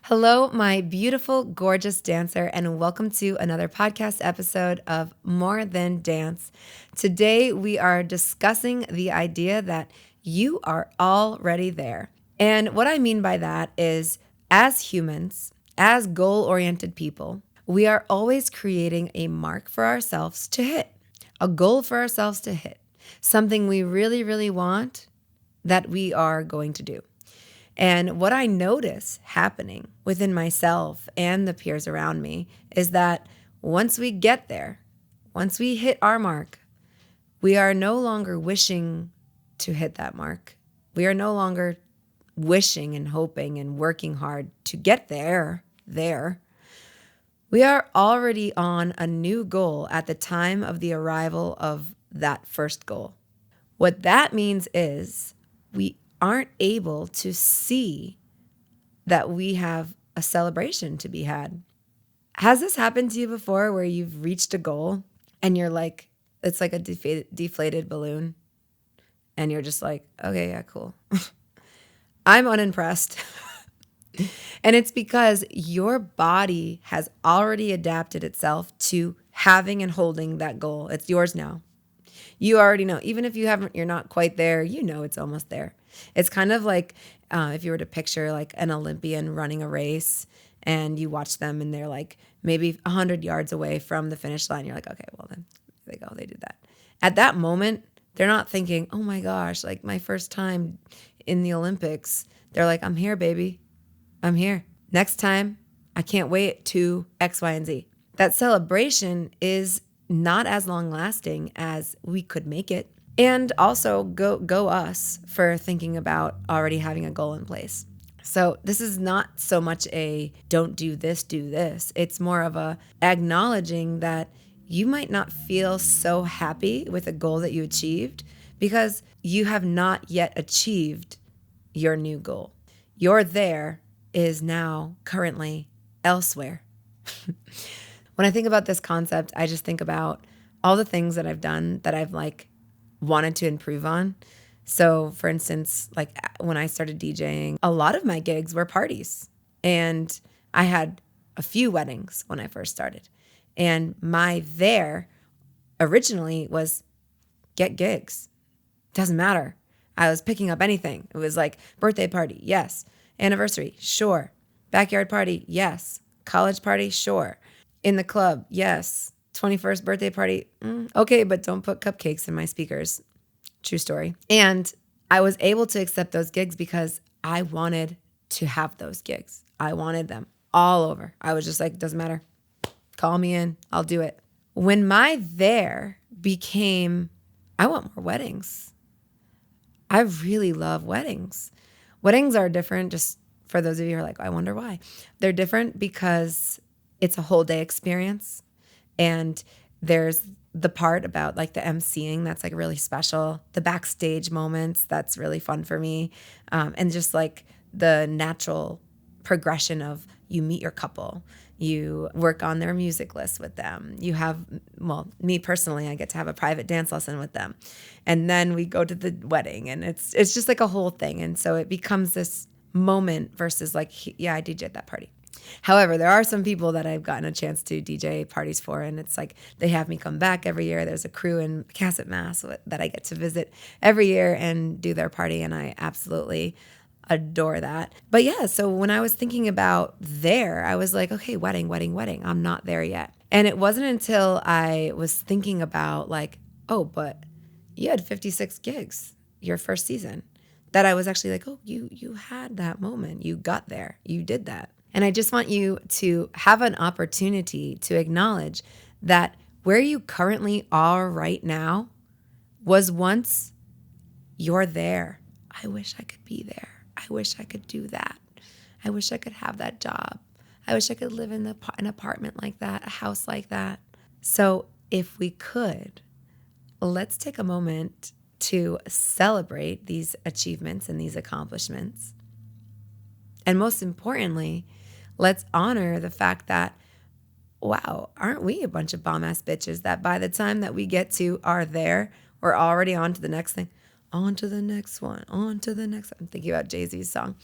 Hello, my beautiful, gorgeous dancer, and welcome to another podcast episode of More Than Dance. Today, we are discussing the idea that you are already there. And what I mean by that is, as humans, as goal oriented people, we are always creating a mark for ourselves to hit, a goal for ourselves to hit, something we really, really want that we are going to do. And what I notice happening within myself and the peers around me is that once we get there, once we hit our mark, we are no longer wishing to hit that mark. We are no longer wishing and hoping and working hard to get there. We are already on a new goal at the time of the arrival of that first goal. What that means is we aren't able to see that we have a celebration to be had. Has this happened to you before where you've reached a goal and you're like, it's like a deflated balloon and you're just like, okay, yeah, cool. I'm unimpressed. And it's because your body has already adapted itself to having and holding that goal. It's yours now. You already know. Even if you're not quite there, you know it's almost there. It's kind of like if you were to picture like an Olympian running a race and you watch them and they're like maybe 100 yards away from the finish line. You're like, okay, well then, there they go. They did that. At that moment, they're not thinking, oh my gosh, like my first time in the Olympics. They're like, I'm here, baby. I'm here. Next time, I can't wait to X, Y, and Z. That celebration is not as long lasting as we could make it. And also go us for thinking about already having a goal in place. So this is not so much a don't do this, do this. It's more of a acknowledging that you might not feel so happy with a goal that you achieved because you have not yet achieved your new goal. Your there is now currently elsewhere. When I think about this concept, I just think about all the things that I've done that I've like wanted to improve on. So for instance, like when I started DJing, a lot of my gigs were parties and I had a few weddings when I first started. And my there originally was get gigs. Doesn't matter. I was picking up anything. It was like birthday party, yes. Anniversary, sure. Backyard party, yes. College party, sure. In the club, yes. 21st birthday party, okay, but don't put cupcakes in my speakers. True story. And I was able to accept those gigs because I wanted to have those gigs. I wanted them all over. I was just like, doesn't matter. Call me in. I'll do it. When my there became, I want more weddings. I really love weddings. Weddings are different, just for those of you who are like, I wonder why. They're different because it's a whole day experience. And there's the part about like the emceeing that's like really special, the backstage moments that's really fun for me, and just like the natural progression of you meet your couple, you work on their music list with them, you have, well, me personally, I get to have a private dance lesson with them, and then we go to the wedding, and it's just like a whole thing, and so it becomes this moment versus like, yeah, I DJ'd at that party. However, there are some people that I've gotten a chance to DJ parties for, and it's like they have me come back every year. There's a crew in Cassett, Mass. that I get to visit every year and do their party, and I absolutely adore that. But yeah, so when I was thinking about there, I was like, okay, wedding. I'm not there yet. And it wasn't until I was thinking about like, oh, but you had 56 gigs your first season that I was actually like, oh, you had that moment. You got there. You did that. And I just want you to have an opportunity to acknowledge that where you currently are right now was once you're there. I wish I could be there. I wish I could do that. I wish I could have that job. I wish I could live in an apartment like that, a house like that. So if we could, let's take a moment to celebrate these achievements and these accomplishments. And most importantly, let's honor the fact that, wow, aren't we a bunch of bomb-ass bitches that by the time that we get to our there, we're already on to the next thing, on to the next one, on to the next one. I'm thinking about Jay-Z's song.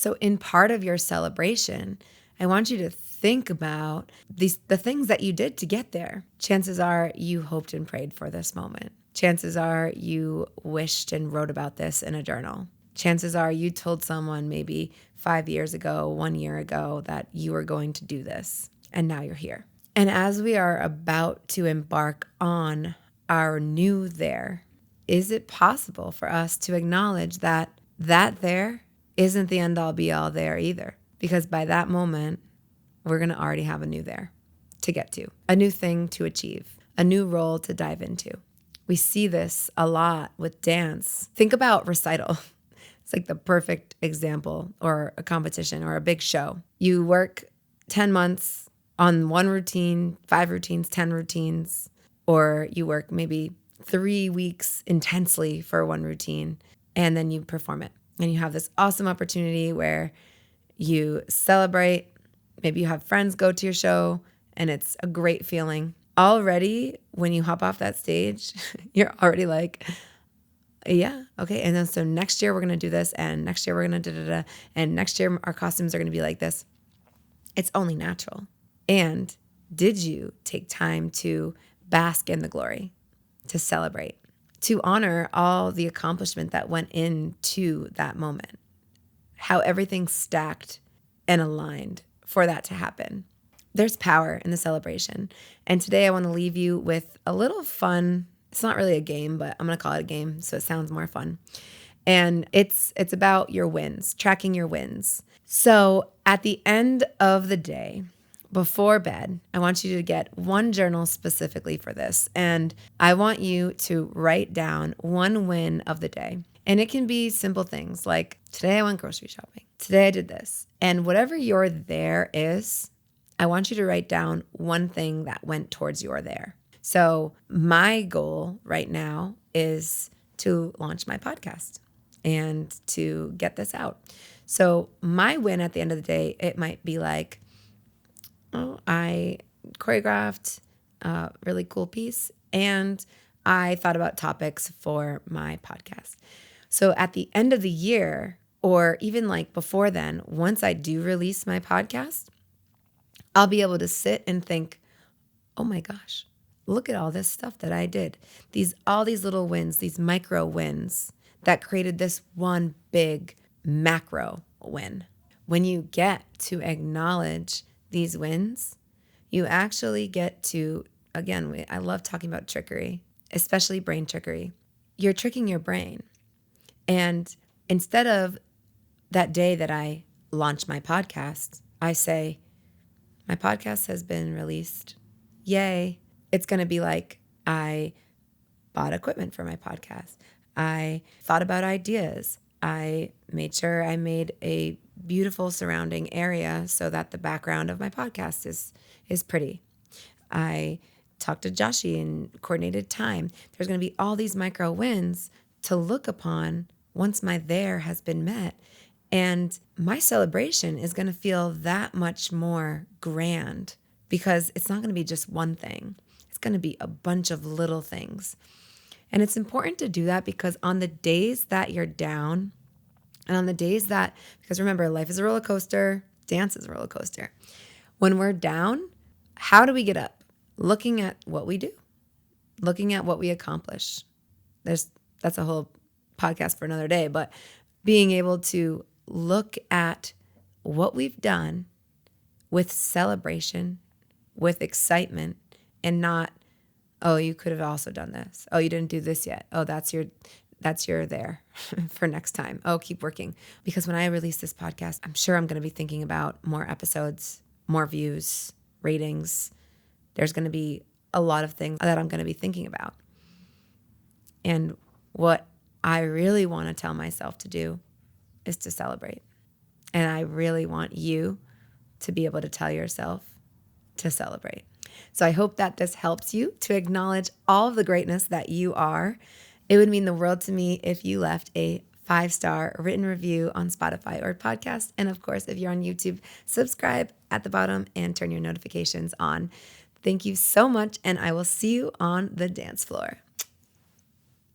So in part of your celebration, I want you to think about the things that you did to get there. Chances are you hoped and prayed for this moment. Chances are you wished and wrote about this in a journal. Chances are you told someone maybe 5 years ago, 1 year ago, that you were going to do this, and now you're here. And as we are about to embark on our new there, is it possible for us to acknowledge that there isn't the end all be all there either? Because by that moment, we're going to already have a new there to get to, a new thing to achieve, a new role to dive into. We see this a lot with dance. Think about recital. It's like the perfect example, or a competition or a big show. You work 10 months on one routine, 5 routines, 10 routines, or you work maybe 3 weeks intensely for one routine, and then you perform it. And you have this awesome opportunity where you celebrate. Maybe you have friends go to your show, and it's a great feeling. Already, when you hop off that stage, you're already like, yeah, okay. And then so next year we're going to do this, and next year we're going to da-da-da, and next year our costumes are going to be like this. It's only natural. And did you take time to bask in the glory, to celebrate, to honor all the accomplishment that went into that moment, how everything stacked and aligned for that to happen? There's power in the celebration. And today I want to leave you with a little fun. It's not really a game, but I'm going to call it a game so it sounds more fun. And it's about your wins, tracking your wins. So at the end of the day, before bed, I want you to get one journal specifically for this. And I want you to write down one win of the day. And it can be simple things like, today I went grocery shopping. Today I did this. And whatever your there is, I want you to write down one thing that went towards your there. So my goal right now is to launch my podcast and to get this out. So my win at the end of the day, it might be like, oh, I choreographed a really cool piece and I thought about topics for my podcast. So at the end of the year, or even like before then, once I do release my podcast, I'll be able to sit and think, oh my gosh, look at all this stuff that I did. All these little wins, these micro wins that created this one big macro win. When you get to acknowledge these wins, you actually get to, again, I love talking about trickery, especially brain trickery. You're tricking your brain. And instead of that day that I launch my podcast, I say, my podcast has been released. Yay. It's going to be like, I bought equipment for my podcast. I thought about ideas. I made sure I made a beautiful surrounding area so that the background of my podcast is pretty. I talked to Joshi and coordinated time. There's going to be all these micro wins to look upon once my there has been met. And my celebration is going to feel that much more grand because it's not going to be just one thing. It's going to be a bunch of little things. And it's important to do that because on the days that you're down and on the days that, because remember, life is a roller coaster, dance is a roller coaster. When we're down, how do we get up? Looking at what we do, looking at what we accomplish. That's a whole podcast for another day, but being able to look at what we've done with celebration, with excitement, and not, oh, you could have also done this. Oh, you didn't do this yet. Oh, that's your there for next time. Oh, keep working. Because when I release this podcast, I'm sure I'm going to be thinking about more episodes, more views, ratings. There's going to be a lot of things that I'm going to be thinking about. And what I really want to tell myself to do is to celebrate. And I really want you to be able to tell yourself to celebrate. So I hope that this helps you to acknowledge all of the greatness that you are. It would mean the world to me if you left a 5-star written review on Spotify or podcast. And of course, if you're on YouTube, subscribe at the bottom and turn your notifications on. Thank you so much, and I will see you on the dance floor.